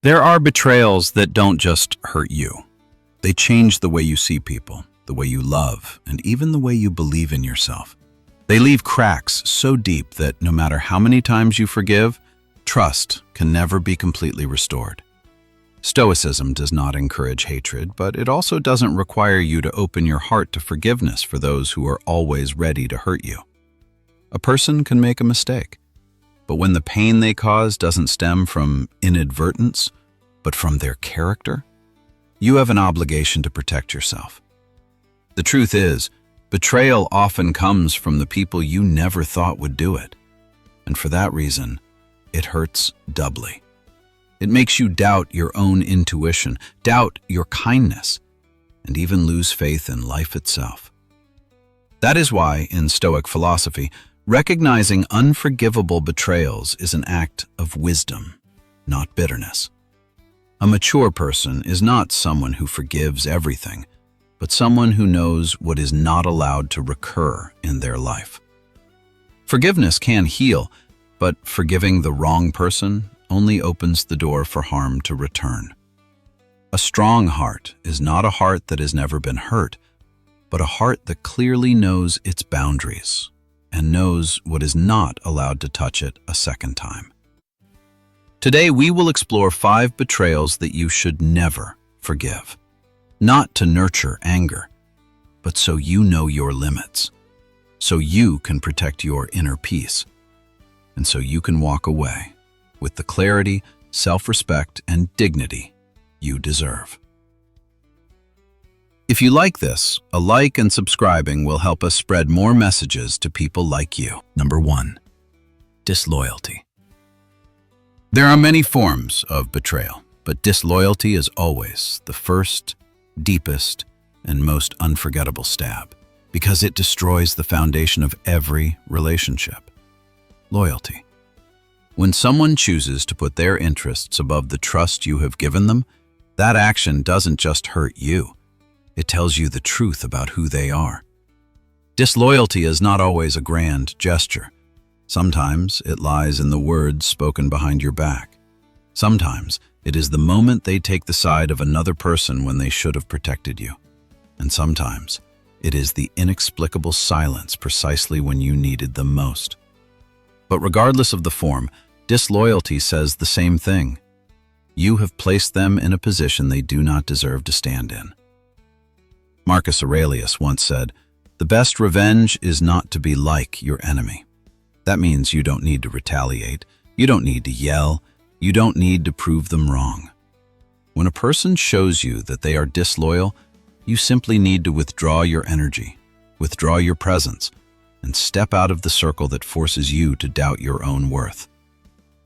There are betrayals that don't just hurt you. They change the way you see people, the way you love, and even the way you believe in yourself. They leave cracks so deep that no matter how many times you forgive, trust can never be completely restored. Stoicism does not encourage hatred, but it also doesn't require you to open your heart to forgiveness for those who are always ready to hurt you. A person can make a mistake, but when the pain they cause doesn't stem from inadvertence, but from their character, you have an obligation to protect yourself. The truth is, betrayal often comes from the people you never thought would do it, and for that reason, it hurts doubly. It makes you doubt your own intuition, doubt your kindness, and even lose faith in life itself. That is why, in Stoic philosophy, recognizing unforgivable betrayals is an act of wisdom, not bitterness. A mature person is not someone who forgives everything, but someone who knows what is not allowed to recur in their life. Forgiveness can heal, but forgiving the wrong person only opens the door for harm to return. A strong heart is not a heart that has never been hurt, but a heart that clearly knows its boundaries and knows what is not allowed to touch it a second time. Today, we will explore 5 betrayals that you should never forgive. Not to nurture anger, but so you know your limits, so you can protect your inner peace, and so you can walk away with the clarity, self-respect, and dignity you deserve. If you like this, a like and subscribing will help us spread more messages to people like you. Number 1. Disloyalty. There are many forms of betrayal, but disloyalty is always the first, deepest, and most unforgettable stab, because it destroys the foundation of every relationship. Loyalty. When someone chooses to put their interests above the trust you have given them, that action doesn't just hurt you. It tells you the truth about who they are. Disloyalty is not always a grand gesture. Sometimes it lies in the words spoken behind your back. Sometimes it is the moment they take the side of another person when they should have protected you. And sometimes it is the inexplicable silence precisely when you needed them most. But regardless of the form, disloyalty says the same thing. You have placed them in a position they do not deserve to stand in. Marcus Aurelius once said, "The best revenge is not to be like your enemy." That means you don't need to retaliate, you don't need to yell, you don't need to prove them wrong. When a person shows you that they are disloyal, you simply need to withdraw your energy, withdraw your presence, and step out of the circle that forces you to doubt your own worth.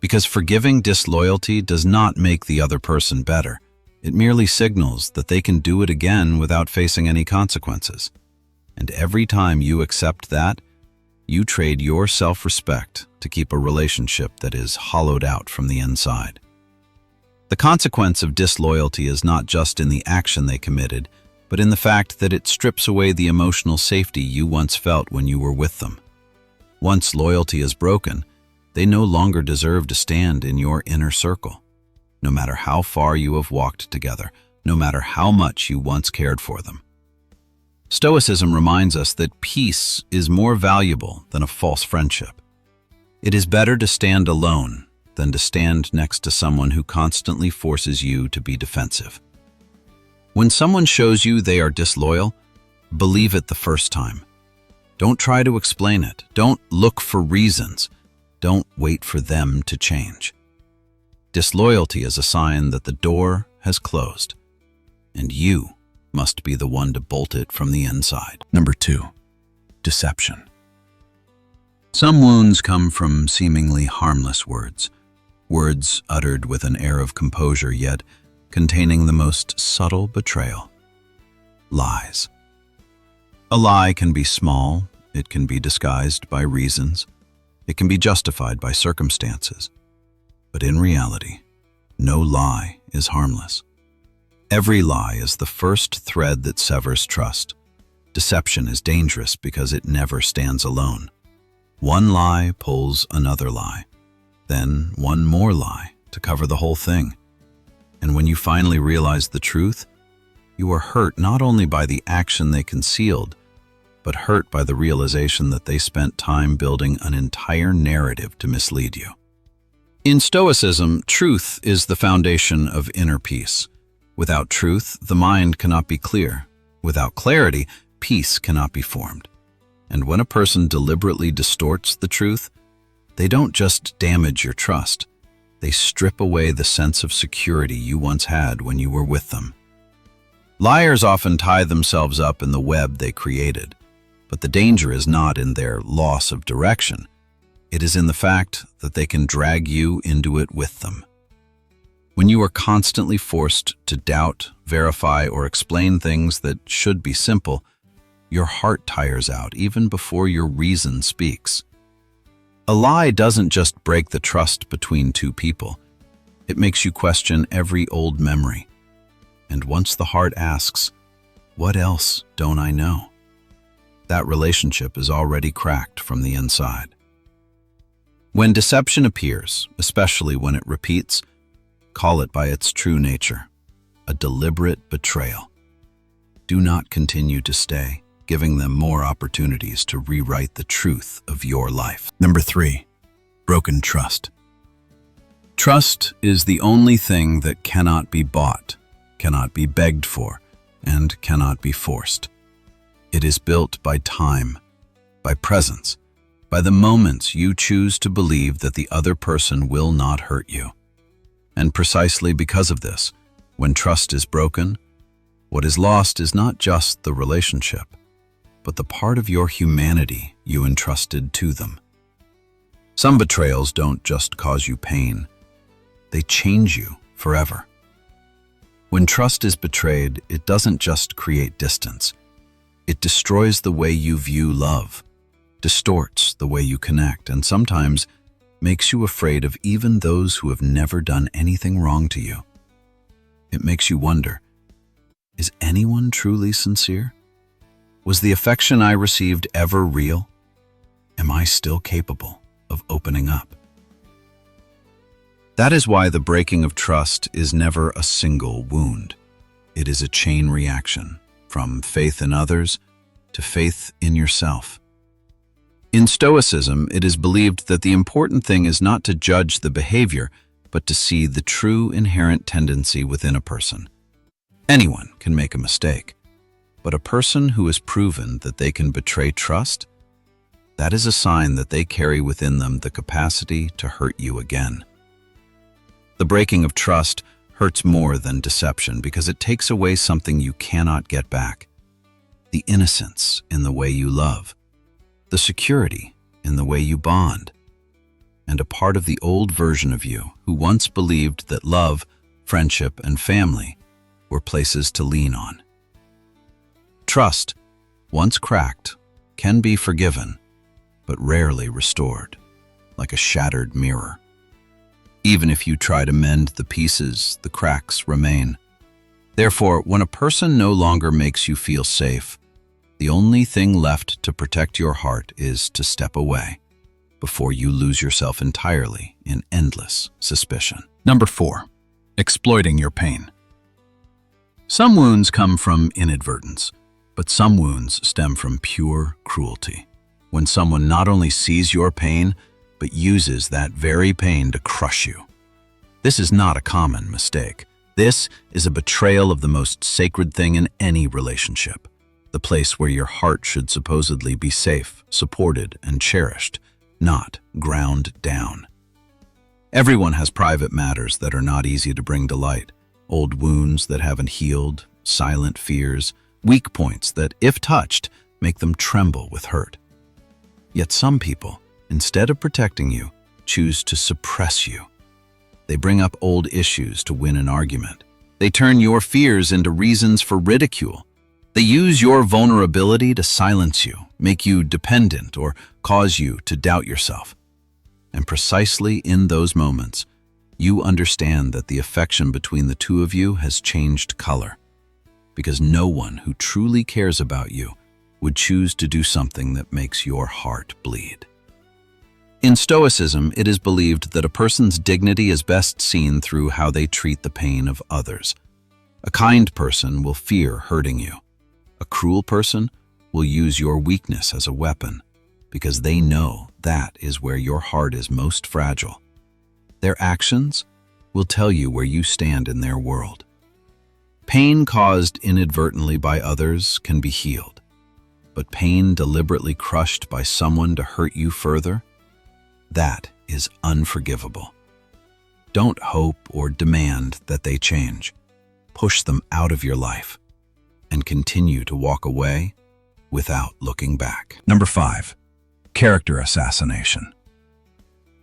Because forgiving disloyalty does not make the other person better. It merely signals that they can do it again without facing any consequences. And every time you accept that, you trade your self-respect to keep a relationship that is hollowed out from the inside. The consequence of disloyalty is not just in the action they committed, but in the fact that it strips away the emotional safety you once felt when you were with them. Once loyalty is broken, they no longer deserve to stand in your inner circle. No matter how far you have walked together, no matter how much you once cared for them. Stoicism reminds us that peace is more valuable than a false friendship. It is better to stand alone than to stand next to someone who constantly forces you to be defensive. When someone shows you they are disloyal, believe it the first time. Don't try to explain it. Don't look for reasons. Don't wait for them to change. Disloyalty is a sign that the door has closed, and you must be the one to bolt it from the inside. Number 2. Deception. Some wounds come from seemingly harmless words, words uttered with an air of composure yet containing the most subtle betrayal. Lies. A lie can be small, it can be disguised by reasons, it can be justified by circumstances. But in reality, no lie is harmless. Every lie is the first thread that severs trust. Deception is dangerous because it never stands alone. One lie pulls another lie, then one more lie to cover the whole thing. And when you finally realize the truth, you are hurt not only by the action they concealed, but hurt by the realization that they spent time building an entire narrative to mislead you. In Stoicism, truth is the foundation of inner peace. Without truth, the mind cannot be clear. Without clarity, peace cannot be formed. And when a person deliberately distorts the truth, they don't just damage your trust. They strip away the sense of security you once had when you were with them. Liars often tie themselves up in the web they created, but the danger is not in their loss of direction. It is in the fact that they can drag you into it with them. When you are constantly forced to doubt, verify, or explain things that should be simple, your heart tires out even before your reason speaks. A lie doesn't just break the trust between two people. It makes you question every old memory. And once the heart asks, "What else don't I know?" that relationship is already cracked from the inside. When deception appears, especially when it repeats, call it by its true nature, a deliberate betrayal. Do not continue to stay, giving them more opportunities to rewrite the truth of your life. Number 3, broken trust. Trust is the only thing that cannot be bought, cannot be begged for, and cannot be forced. It is built by time, by presence, by the moments you choose to believe that the other person will not hurt you. And precisely because of this, when trust is broken, what is lost is not just the relationship, but the part of your humanity you entrusted to them. Some betrayals don't just cause you pain, they change you forever. When trust is betrayed, it doesn't just create distance. It destroys the way you view love, distorts the way you connect, and sometimes makes you afraid of even those who have never done anything wrong to you. It makes you wonder, is anyone truly sincere? Was the affection I received ever real? Am I still capable of opening up? That is why the breaking of trust is never a single wound. It is a chain reaction, from faith in others to faith in yourself. In Stoicism, it is believed that the important thing is not to judge the behavior, but to see the true inherent tendency within a person. Anyone can make a mistake, but a person who has proven that they can betray trust, that is a sign that they carry within them the capacity to hurt you again. The breaking of trust hurts more than deception because it takes away something you cannot get back. The innocence in the way you love, the security in the way you bond, and a part of the old version of you who once believed that love, friendship, and family were places to lean on. Trust, once cracked, can be forgiven, but rarely restored, like a shattered mirror. Even if you try to mend the pieces, the cracks remain. Therefore, when a person no longer makes you feel safe, the only thing left to protect your heart is to step away before you lose yourself entirely in endless suspicion. Number 4, exploiting your pain. Some wounds come from inadvertence, but some wounds stem from pure cruelty. When someone not only sees your pain, but uses that very pain to crush you. This is not a common mistake. This is a betrayal of the most sacred thing in any relationship, the place where your heart should supposedly be safe, supported, and cherished, not ground down. Everyone has private matters that are not easy to bring to light, old wounds that haven't healed, silent fears, weak points that, if touched, make them tremble with hurt. Yet some people, instead of protecting you, choose to suppress you. They bring up old issues to win an argument. They turn your fears into reasons for ridicule. They use your vulnerability to silence you, make you dependent, or cause you to doubt yourself. And precisely in those moments, you understand that the affection between the two of you has changed color, because no one who truly cares about you would choose to do something that makes your heart bleed. In Stoicism, it is believed that a person's dignity is best seen through how they treat the pain of others. A kind person will fear hurting you. A cruel person will use your weakness as a weapon, because they know that is where your heart is most fragile. Their actions will tell you where you stand in their world. Pain caused inadvertently by others can be healed, but pain deliberately crushed by someone to hurt you further, that is unforgivable. Don't hope or demand that they change. Push them out of your life and continue to walk away without looking back. Number 5, character assassination.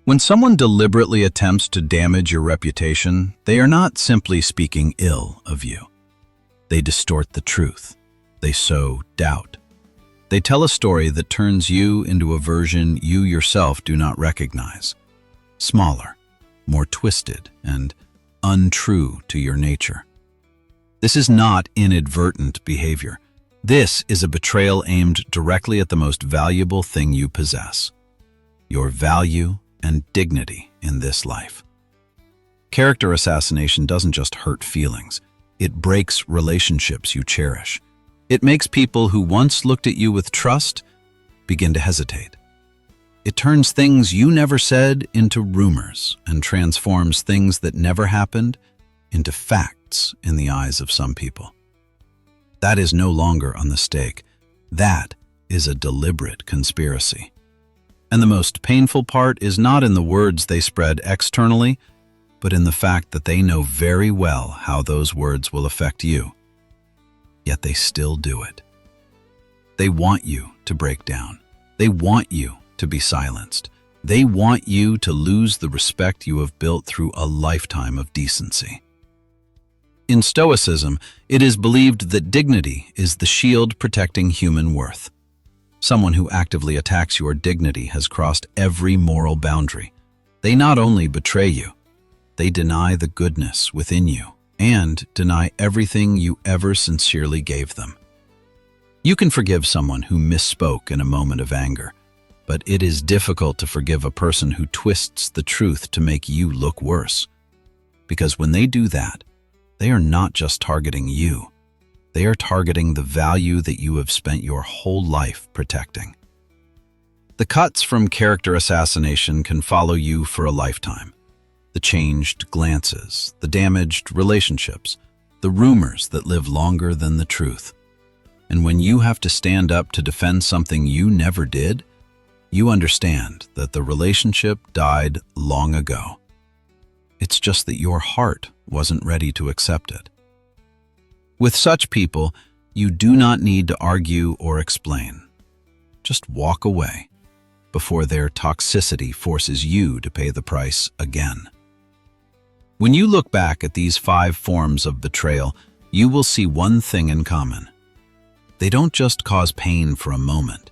When someone deliberately attempts to damage your reputation, they are not simply speaking ill of you. They distort the truth. They sow doubt. They tell a story that turns you into a version you yourself do not recognize. Smaller, more twisted, and untrue to your nature. This is not inadvertent behavior. This is a betrayal aimed directly at the most valuable thing you possess: your value and dignity in this life. Character assassination doesn't just hurt feelings. It breaks relationships you cherish. It makes people who once looked at you with trust begin to hesitate. It turns things you never said into rumors and transforms things that never happened into facts in the eyes of some people. That is no longer a mistake. That is a deliberate conspiracy. And the most painful part is not in the words they spread externally, but in the fact that they know very well how those words will affect you. Yet they still do it. They want you to break down. They want you to be silenced. They want you to lose the respect you have built through a lifetime of decency. In Stoicism, it is believed that dignity is the shield protecting human worth. Someone who actively attacks your dignity has crossed every moral boundary. They not only betray you, they deny the goodness within you and deny everything you ever sincerely gave them. You can forgive someone who misspoke in a moment of anger, but it is difficult to forgive a person who twists the truth to make you look worse. Because when they do that, they are not just targeting you. They are targeting the value that you have spent your whole life protecting. The cuts from character assassination can follow you for a lifetime. The changed glances, the damaged relationships, the rumors that live longer than the truth. And when you have to stand up to defend something you never did, you understand that the relationship died long ago. It's just that your heart wasn't ready to accept it. With such people, you do not need to argue or explain. Just walk away before their toxicity forces you to pay the price again. When you look back at these 5 forms of betrayal, you will see one thing in common. They don't just cause pain for a moment.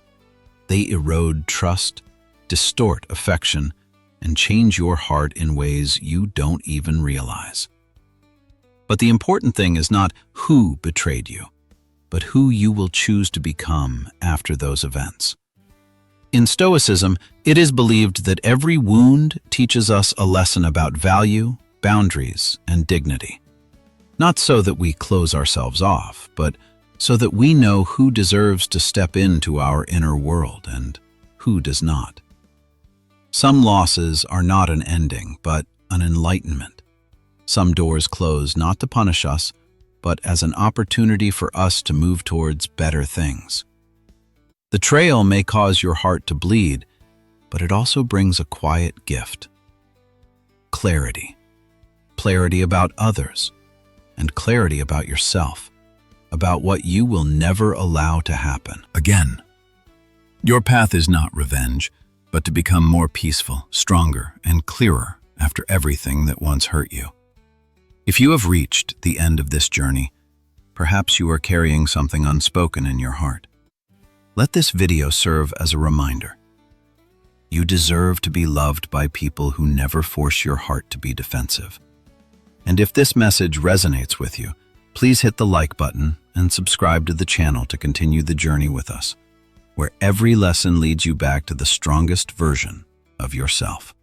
They erode trust, distort affection, and change your heart in ways you don't even realize. But the important thing is not who betrayed you, but who you will choose to become after those events. In Stoicism, it is believed that every wound teaches us a lesson about value, boundaries, and dignity. Not so that we close ourselves off, but so that we know who deserves to step into our inner world and who does not. Some losses are not an ending, but an enlightenment. Some doors close not to punish us, but as an opportunity for us to move towards better things. The betrayal may cause your heart to bleed, but it also brings a quiet gift. Clarity. Clarity about others, and clarity about yourself, about what you will never allow to happen again. Your path is not revenge, but to become more peaceful, stronger, and clearer after everything that once hurt you. If you have reached the end of this journey, perhaps you are carrying something unspoken in your heart. Let this video serve as a reminder. You deserve to be loved by people who never force your heart to be defensive. And if this message resonates with you, please hit the like button and subscribe to the channel to continue the journey with us, where every lesson leads you back to the strongest version of yourself.